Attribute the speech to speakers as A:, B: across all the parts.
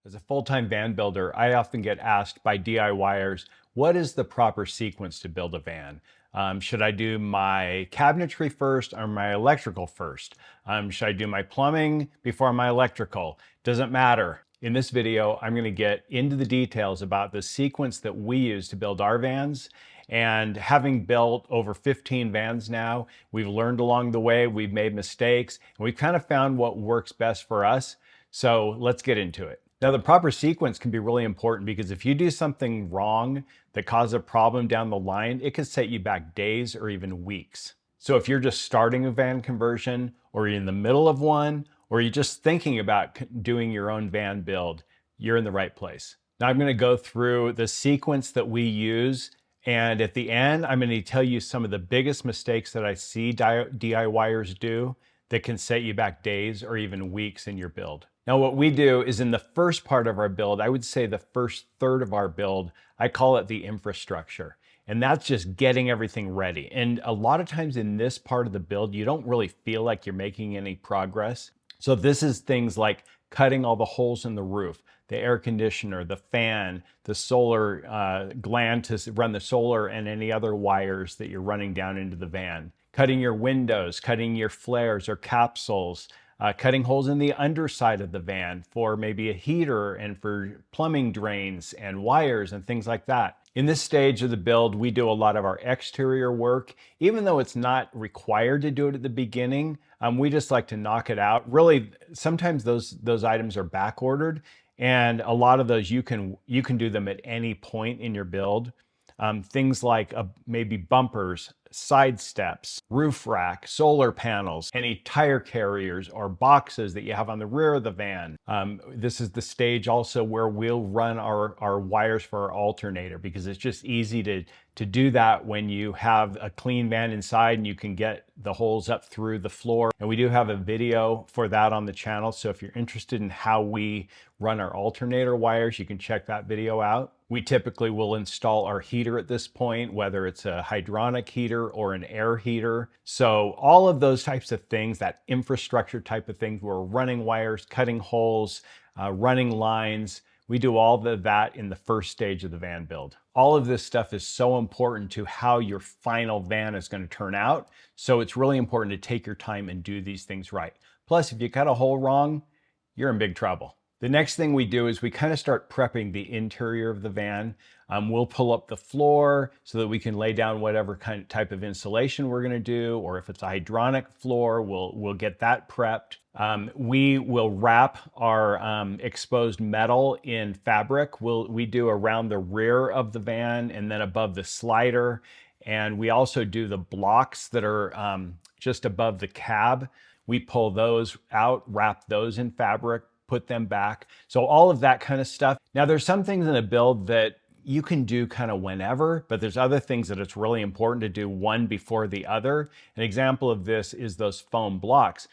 A: As a full-time van builder, I often get asked by DIYers, what is the proper sequence to build a van? Should I do my cabinetry first or my electrical first? Should I do my plumbing before my electrical? Doesn't matter. In this video, I'm going to get into the details about the sequence that we use to build our vans. And having built over 15 vans now, we've learned along the way, we've made mistakes, and we've kind of found what works best for us. So let's get into it. Now, the proper sequence can be really important because if you do something wrong that causes a problem down the line, it could set you back days or even weeks. So if you're just starting a van conversion, or you're in the middle of one, or you're just thinking about doing your own van build, you're in the right place. Now I'm going to go through the sequence that we use, and at the end, I'm going to tell you some of the biggest mistakes that I see DIYers do that can set you back days or even weeks in your build. Now, what we do is in the first part of our build, I would say the first third of our build, I call it the infrastructure. And that's just getting everything ready. And a lot of times in this part of the build, you don't really feel like you're making any progress. So this is things like cutting all the holes in the roof, the air conditioner, the fan, the solar gland to run the solar and any other wires that you're running down into the van. Cutting your windows, cutting your flares or capsules, cutting holes in the underside of the van for maybe a heater and for plumbing drains and wires and things like that. In this stage of the build, we do a lot of our exterior work. Even though it's not required to do it at the beginning, we just like to knock it out. Really, sometimes those items are back ordered, and a lot of those you can do them at any point in your build. Things like maybe bumpers, side steps, roof rack, solar panels, any tire carriers or boxes that you have on the rear of the van. This is the stage also where we'll run our wires for our alternator, because it's just easy to do that when you have a clean van inside and you can get the holes up through the floor. And we do have a video for that on the channel. So if you're interested in how we run our alternator wires, you can check that video out. We typically will install our heater at this point, whether it's a hydronic heater or an air heater. So all of those types of things, that infrastructure type of things, we're running wires, cutting holes, running lines. We do all of that in the first stage of the van build. All of this stuff is so important to how your final van is going to turn out. So it's really important to take your time and do these things right. Plus, if you cut a hole wrong, you're in big trouble. The next thing we do is we kind of start prepping the interior of the van. We'll pull up the floor so that we can lay down whatever type of insulation we're going to do, or if it's a hydronic floor, we'll get that prepped. We will wrap our exposed metal in fabric. We do around the rear of the van and then above the slider. And we also do the blocks that are just above the cab. We pull those out, wrap those in fabric, put them back. So all of that kind of stuff. Now there's some things in a build that you can do kind of whenever, but there's other things that it's really important to do one before the other. An example of this is those foam blocks.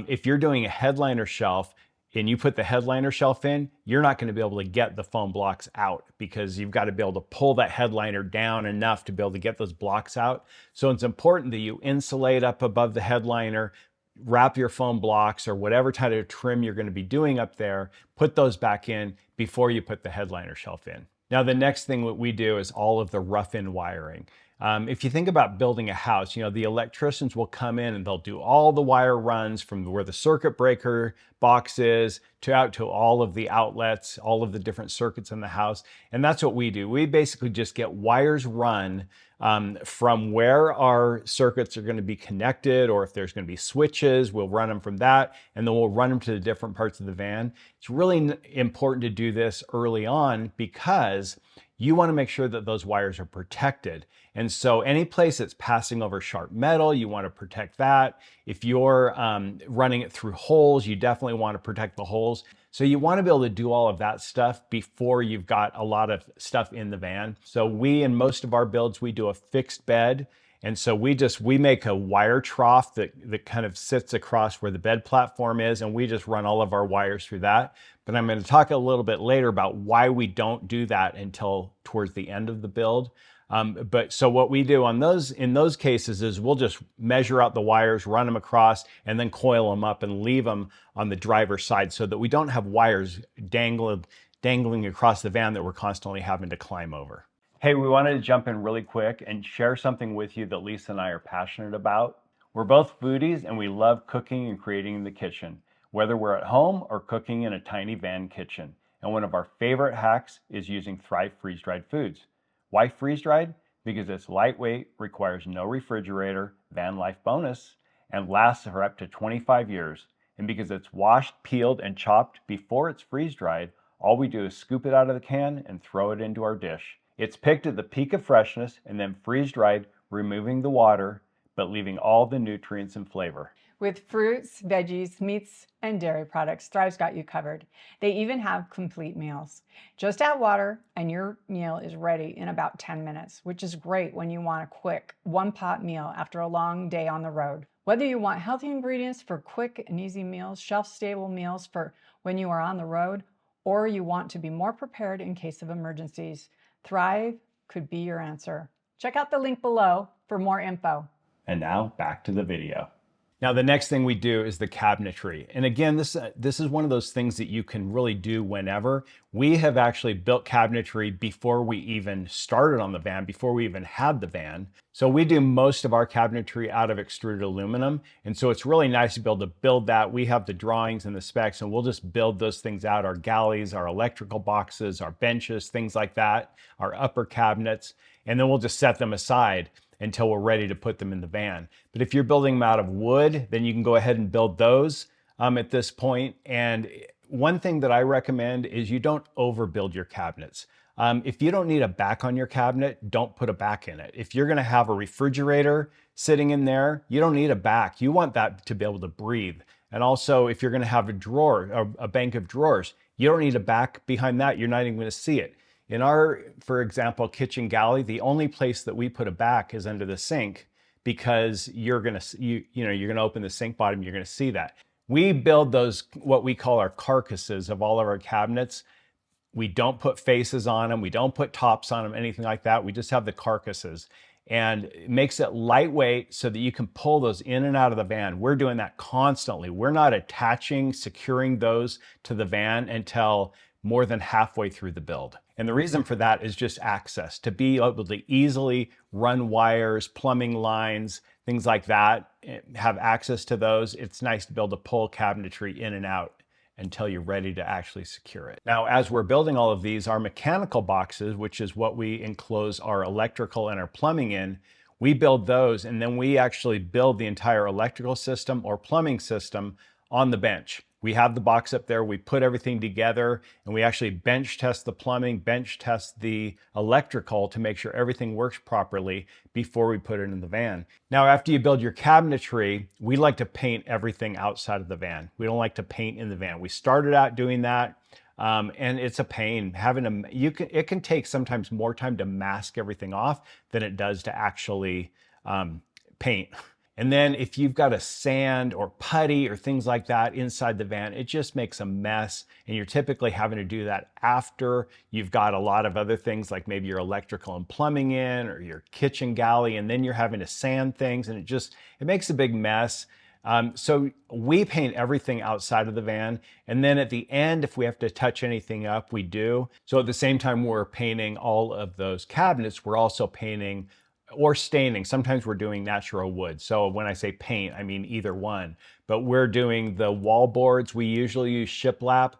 A: If you're doing a headliner shelf and you put the headliner shelf in, you're not going to be able to get the foam blocks out because you've got to be able to pull that headliner down enough to be able to get those blocks out. So it's important that you insulate up above the headliner, wrap your foam blocks or whatever type of trim you're going to be doing up there, put those back in before you put the headliner shelf in. Now, the next thing that we do is all of the rough-in wiring. If you think about building a house, the electricians will come in and they'll do all the wire runs from where the circuit breaker box is out to all of the outlets, all of the different circuits in the house. And that's what we do. We basically just get wires run from where our circuits are going to be connected, or if there's going to be switches, we'll run them from that, and then we'll run them to the different parts of the van. It's really important to do this early on because you want to make sure that those wires are protected. And so any place that's passing over sharp metal, you want to protect that. If you're running it through holes, you definitely want to protect the holes. So you want to be able to do all of that stuff before you've got a lot of stuff in the van. So in most of our builds, we do a fixed bed. And so we make a wire trough that kind of sits across where the bed platform is, and we just run all of our wires through that. But I'm going to talk a little bit later about why we don't do that until towards the end of the build. But so what we do on those, in those cases, is we'll just measure out the wires, run them across, and then coil them up and leave them on the driver's side so that we don't have wires dangling across the van that we're constantly having to climb over. Hey, we wanted to jump in really quick and share something with you that Lisa and I are passionate about. We're both foodies and we love cooking and creating in the kitchen, whether we're at home or cooking in a tiny van kitchen. And one of our favorite hacks is using Thrive freeze-dried foods. Why freeze-dried? Because it's lightweight, requires no refrigerator, van life bonus, and lasts for up to 25 years. And because it's washed, peeled, and chopped before it's freeze-dried, all we do is scoop it out of the can and throw it into our dish. It's picked at the peak of freshness and then freeze-dried, removing the water, but leaving all the nutrients and flavor.
B: With fruits, veggies, meats, and dairy products, Thrive's got you covered. They even have complete meals. Just add water and your meal is ready in about 10 minutes, which is great when you want a quick one-pot meal after a long day on the road. Whether you want healthy ingredients for quick and easy meals, shelf-stable meals for when you are on the road, or you want to be more prepared in case of emergencies, Thrive could be your answer. Check out the link below for more info.
A: And now back to the video. Now, the next thing we do is the cabinetry. And again, this is one of those things that you can really do whenever. We have actually built cabinetry before we even started on the van, before we even had the van. So we do most of our cabinetry out of extruded aluminum. And so it's really nice to be able to build that. We have the drawings and the specs, and we'll just build those things out, our galleys, our electrical boxes, our benches, things like that, our upper cabinets, and then we'll just set them aside until we're ready to put them in the van. But if you're building them out of wood, then you can go ahead and build those at this point. And one thing that I recommend is you don't overbuild your cabinets. If you don't need a back on your cabinet, don't put a back in it. If you're gonna have a refrigerator sitting in there, you don't need a back. You want that to be able to breathe. And also, if you're gonna have a drawer, a bank of drawers, you don't need a back behind that. You're not even gonna see it. In our, for example, kitchen galley, the only place that we put a back is under the sink because you're gonna open the sink bottom, you're gonna see that. We build those, what we call our carcasses of all of our cabinets. We don't put faces on them, we don't put tops on them, anything like that. We just have the carcasses. And it makes it lightweight so that you can pull those in and out of the van. We're doing that constantly. We're not attaching, securing those to the van until more than halfway through the build. And the reason for that is just access, to be able to easily run wires, plumbing lines, things like that, have access to those. It's nice to be able to pull cabinetry in and out until you're ready to actually secure it. Now, as we're building all of these, our mechanical boxes, which is what we enclose our electrical and our plumbing in, we build those, and then we actually build the entire electrical system or plumbing system on the bench. We have the box up there, we put everything together, and we actually bench test the plumbing, bench test the electrical to make sure everything works properly before we put it in the van. Now, after you build your cabinetry, we like to paint everything outside of the van. We don't like to paint in the van. We started out doing that, and it's a pain. It can take sometimes more time to mask everything off than it does to actually paint. And then if you've got a sand or putty or things like that inside the van, it just makes a mess. And you're typically having to do that after you've got a lot of other things like maybe your electrical and plumbing in or your kitchen galley, and then you're having to sand things, and it makes a big mess. So we paint everything outside of the van. And then at the end, if we have to touch anything up, we do. So at the same time we're painting all of those cabinets, we're also painting or staining. Sometimes we're doing natural wood. So when I say paint, I mean either one. But we're doing the wall boards. We usually use shiplap.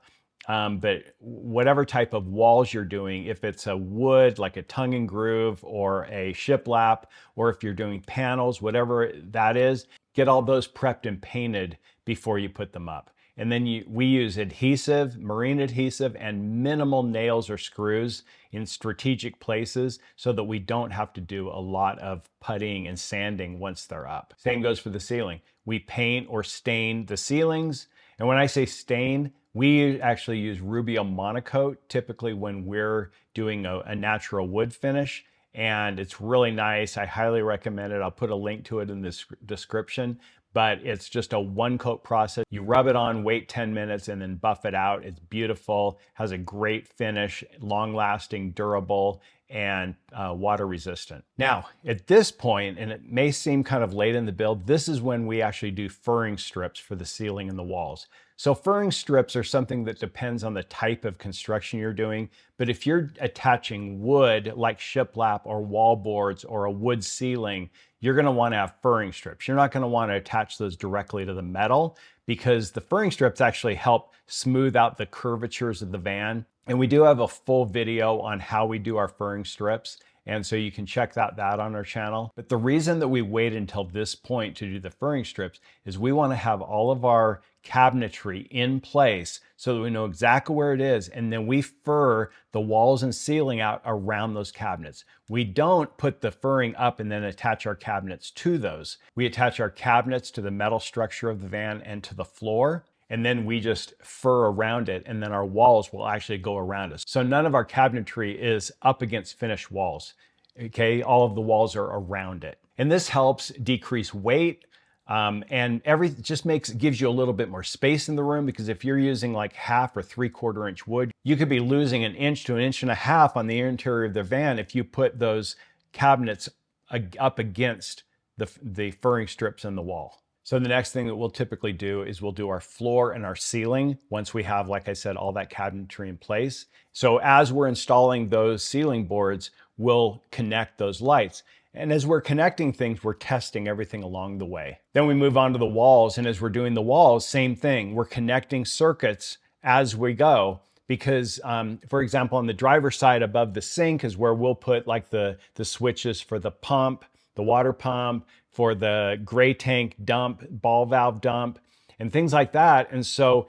A: But whatever type of walls you're doing, if it's a wood, like a tongue and groove or a shiplap, or if you're doing panels, whatever that is, get all those prepped and painted before you put them up. And then we use adhesive, marine adhesive, and minimal nails or screws in strategic places so that we don't have to do a lot of puttying and sanding once they're up. Same goes for the ceiling. We paint or stain the ceilings. And when I say stain, we actually use Rubio Monocoat typically when we're doing a natural wood finish. And it's really nice. I highly recommend it. I'll put a link to it in this description. but it's just a one coat process. You rub it on, wait 10 minutes, and then buff it out. It's beautiful, has a great finish, long lasting, durable, and water resistant. Now, at this point, and it may seem kind of late in the build, this is when we actually do furring strips for the ceiling and the walls. So furring strips are something that depends on the type of construction you're doing. But if you're attaching wood like shiplap or wall boards or a wood ceiling, you're going to want to have furring strips. You're not going to want to attach those directly to the metal because the furring strips actually help smooth out the curvatures of the van. And we do have a full video on how we do our furring strips. And so you can check that on our channel. But the reason that we wait until this point to do the furring strips is we want to have all of our cabinetry in place so that we know exactly where it is. And then we fur the walls and ceiling out around those cabinets. We don't put the furring up and then attach our cabinets to those. We attach our cabinets to the metal structure of the van and to the floor. And then we just fur around it, and then our walls will actually go around us. So none of our cabinetry is up against finished walls, okay? All of the walls are around it. And this helps decrease weight, and gives you a little bit more space in the room, because if you're using like 1/2 or 3/4 inch wood, you could be losing 1 inch to 1.5 inches on the interior of the van if you put those cabinets up against the furring strips in the wall. So the next thing that we'll typically do is we'll do our floor and our ceiling once we have, like I said, all that cabinetry in place. So as we're installing those ceiling boards, we'll connect those lights. And as we're connecting things, we're testing everything along the way. Then we move on to the walls. And as we're doing the walls, same thing. We're connecting circuits as we go. Because, for example, on the driver's side above the sink is where we'll put like the switches for the pump, the water pump, for the gray tank dump, ball valve dump, and things like that. And so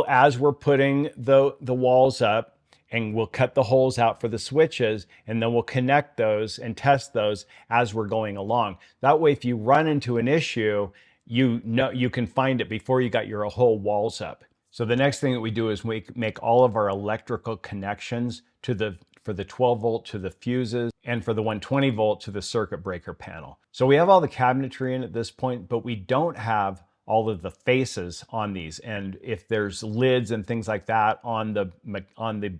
A: as we're putting the walls up, and we'll cut the holes out for the switches, and then we'll connect those and test those as we're going along. That way, if you run into an issue, you can find it before you got your whole walls up. So the next thing that we do is we make all of our electrical connections for the 12 volt to the fuses, and for the 120 volt to the circuit breaker panel. So we have all the cabinetry in at this point, but we don't have all of the faces on these. And if there's lids and things like that on the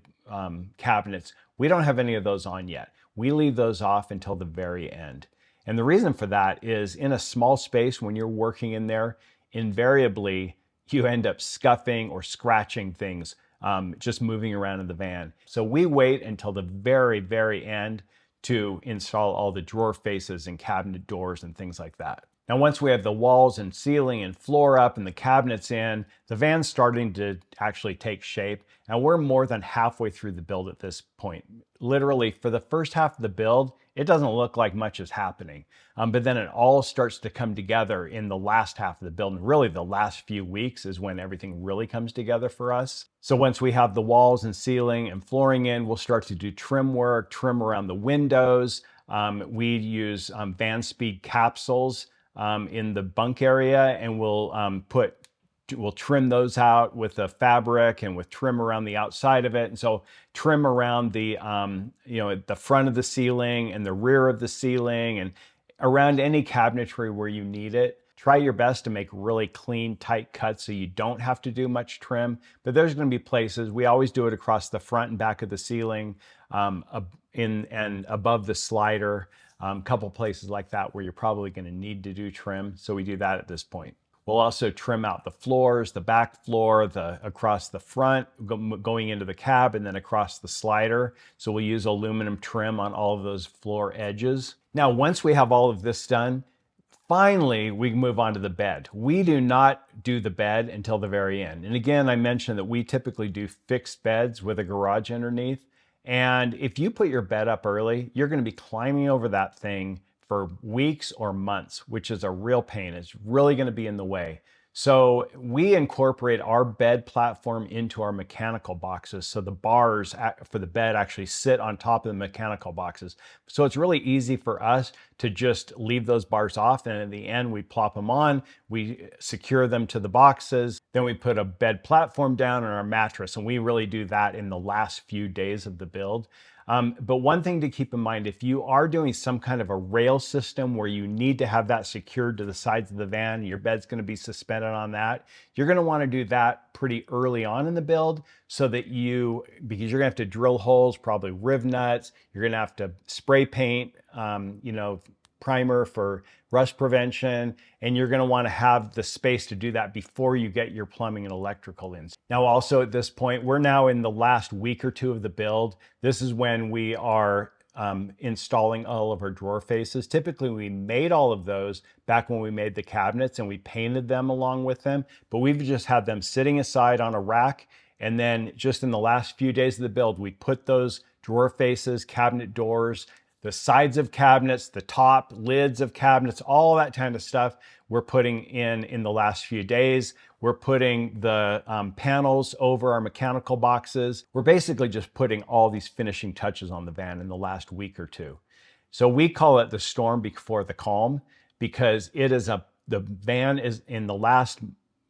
A: cabinets, we don't have any of those on yet. We leave those off until the very end. And the reason for that is in a small space, when you're working in there, invariably you end up scuffing or scratching things just moving around in the van. So we wait until the very, very end to install all the drawer faces and cabinet doors and things like that. Now, once we have the walls and ceiling and floor up and the cabinets in, the van's starting to actually take shape. And we're more than halfway through the build at this point. Literally, for the first half of the build, it doesn't look like much is happening. But then it all starts to come together in the last half of the build. And really, the last few weeks is when everything really comes together for us. So once we have the walls and ceiling and flooring in, we'll start to do trim work, trim around the windows. We use van speed capsules in the bunk area, and we'll trim those out with the fabric and with trim around the outside of it. And so trim around the the front of the ceiling and the rear of the ceiling and around any cabinetry where you need it. Try your best to make really clean, tight cuts so you don't have to do much trim. But there's going to be places, we always do it across the front and back of the ceiling, and above the slider, a couple places like that where you're probably going to need to do trim. So we do that at this point. We'll also trim out the floors, the back floor, across the front, going into the cab, and then across the slider. So we'll use aluminum trim on all of those floor edges. Now, once we have all of this done, finally, we move on to the bed. We do not do the bed until the very end. And again, I mentioned that we typically do fixed beds with a garage underneath. And if you put your bed up early, you're going to be climbing over that thing for weeks or months, which is a real pain. It's really going to be in the way. So we incorporate our bed platform into our mechanical boxes. So the bars for the bed actually sit on top of the mechanical boxes. So it's really easy for us to just leave those bars off. And at the end, we plop them on, we secure them to the boxes. Then we put a bed platform down on our mattress. And we really do that in the last few days of the build. But one thing to keep in mind, if you are doing some kind of a rail system where you need to have that secured to the sides of the van, your bed's going to be suspended on that, you're going to want to do that pretty early on in the build so that because you're going to have to drill holes, probably riv nuts, you're going to have to spray paint, primer for rust prevention, and you're going to want to have the space to do that before you get your plumbing and electrical in. Now also at this point, we're now in the last week or two of the build. This is when we are installing all of our drawer faces. Typically we made all of those back when we made the cabinets and we painted them along with them, but we've just had them sitting aside on a rack. And then just in the last few days of the build, we put those drawer faces, cabinet doors, the sides of cabinets, the top lids of cabinets, all that kind of stuff we're putting in the last few days. We're putting the panels over our mechanical boxes. We're basically just putting all these finishing touches on the van in the last week or two. So we call it the storm before the calm, because the van is in the last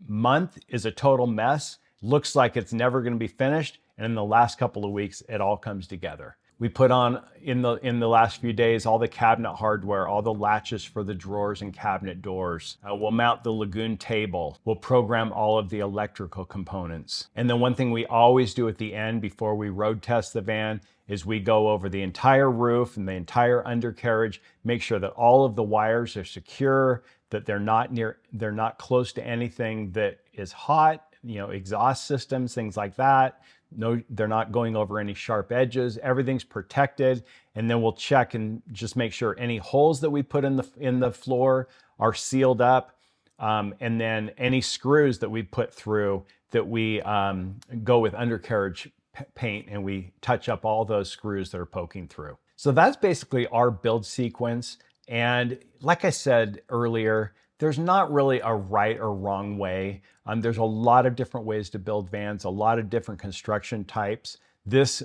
A: month is a total mess. Looks like it's never going to be finished. And in the last couple of weeks, it all comes together. We put on, in the last few days, all the cabinet hardware, all the latches for the drawers and cabinet doors. We'll mount the Lagoon table. We'll program all of the electrical components. And then one thing we always do at the end before we road test the van is we go over the entire roof and the entire undercarriage, make sure that all of the wires are secure, that they're not close to anything that is hot, exhaust systems, things like that. No, they're not going over any sharp edges. Everything's protected. And then we'll check and just make sure any holes that we put in the floor are sealed up. And then any screws that we put through, that we go with undercarriage paint and we touch up all those screws that are poking through. So that's basically our build sequence. And like I said earlier, there's not really a right or wrong way. There's a lot of different ways to build vans, a lot of different construction types. This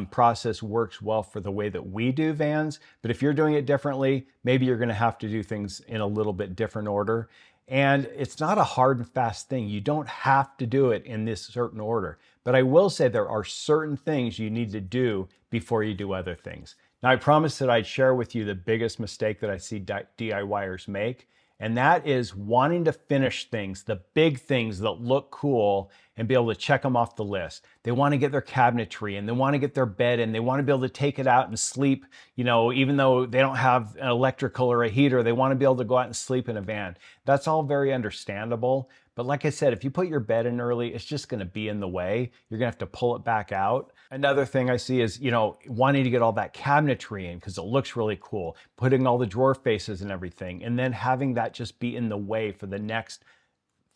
A: process works well for the way that we do vans, but if you're doing it differently, maybe you're going to have to do things in a little bit different order. And it's not a hard and fast thing. You don't have to do it in this certain order. But I will say there are certain things you need to do before you do other things. Now, I promised that I'd share with you the biggest mistake that I see DIYers make. And that is wanting to finish things, the big things that look cool, and be able to check them off the list. They want to get their cabinetry and they want to get their bed in. They want to be able to take it out and sleep, even though they don't have an electrical or a heater, they want to be able to go out and sleep in a van. That's all very understandable. But like I said, if you put your bed in early, it's just going to be in the way. You're going to have to pull it back out. Another thing I see is, wanting to get all that cabinetry in because it looks really cool, putting all the drawer faces and everything, and then having that just be in the way for the next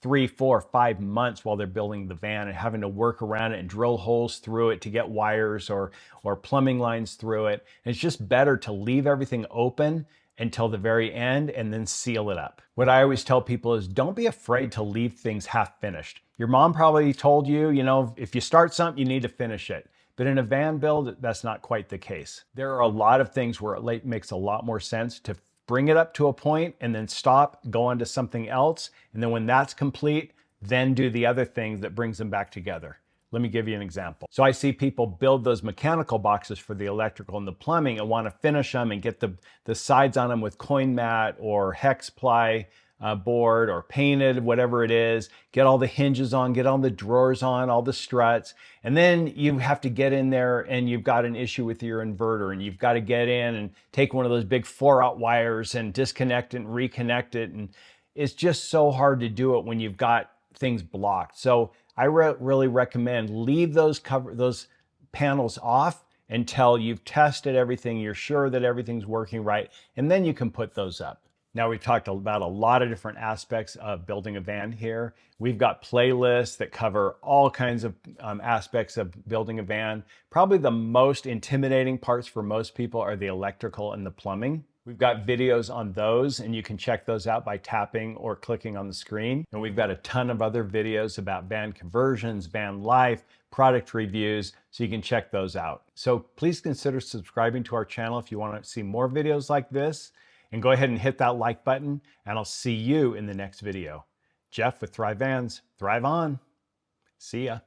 A: 3, 4, 5 months while they're building the van, and having to work around it and drill holes through it to get wires or plumbing lines through it. And it's just better to leave everything open until the very end and then seal it up. What I always tell people is don't be afraid to leave things half finished. Your mom probably told you, if you start something, you need to finish it. But in a van build, that's not quite the case. There are a lot of things where it makes a lot more sense to bring it up to a point and then stop, go on to something else. And then when that's complete, then do the other things that brings them back together. Let me give you an example. So I see people build those mechanical boxes for the electrical and the plumbing and want to finish them and get the sides on them with coin mat or hex ply board or painted, whatever it is, get all the hinges on, get all the drawers on, all the struts. And then you have to get in there and you've got an issue with your inverter and you've got to get in and take one of those big 4-aught wires and disconnect it and reconnect it. And it's just so hard to do it when you've got things blocked. So I really recommend leave those panels off until you've tested everything, you're sure that everything's working right, and then you can put those up. Now, we've talked about a lot of different aspects of building a van here. We've got playlists that cover all kinds of aspects of building a van. Probably the most intimidating parts for most people are the electrical and the plumbing. We've got videos on those, and you can check those out by tapping or clicking on the screen. And we've got a ton of other videos about van conversions, van life, product reviews, so you can check those out. So please consider subscribing to our channel if you want to see more videos like this. And go ahead and hit that like button, and I'll see you in the next video. Jeff with Thrive Vans. Thrive on. See ya.